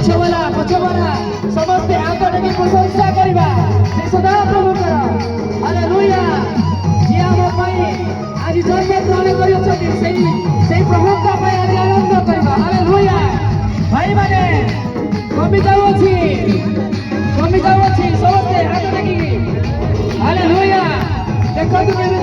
पछवाला समस्ते हाथ टेकी प्रशंसा करवा से सदा प्रभुकर हालेलुया जी आम आज जन्म ग्रहण कर प्रभुक आज आनंद करवा हालेलुया भाई माने कविता अच्छी समस्ते हाथ टेकी हालेलुया देखो